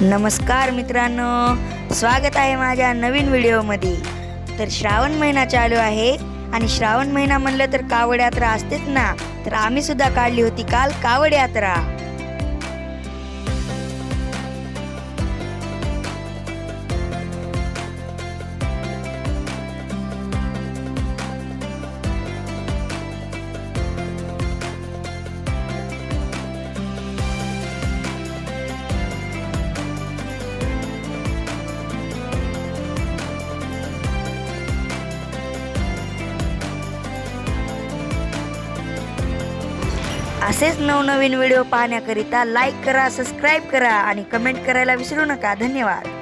नमस्कार मित्रांनो, स्वागत आहे माझ्या नवीन व्हिडिओमध्ये। तर श्रावण महिना चालू आहे आणि श्रावण महिना म्हणलं तर कावड यात्रा असतेच ना। तर आम्ही सुद्धा काढली होती काल कावड यात्रा। असेच नवनवीन व्हिडिओ पाहण्याकरिता लाईक करा, सबस्क्राईब करा आणि कमेंट करायला विसरू नका। धन्यवाद।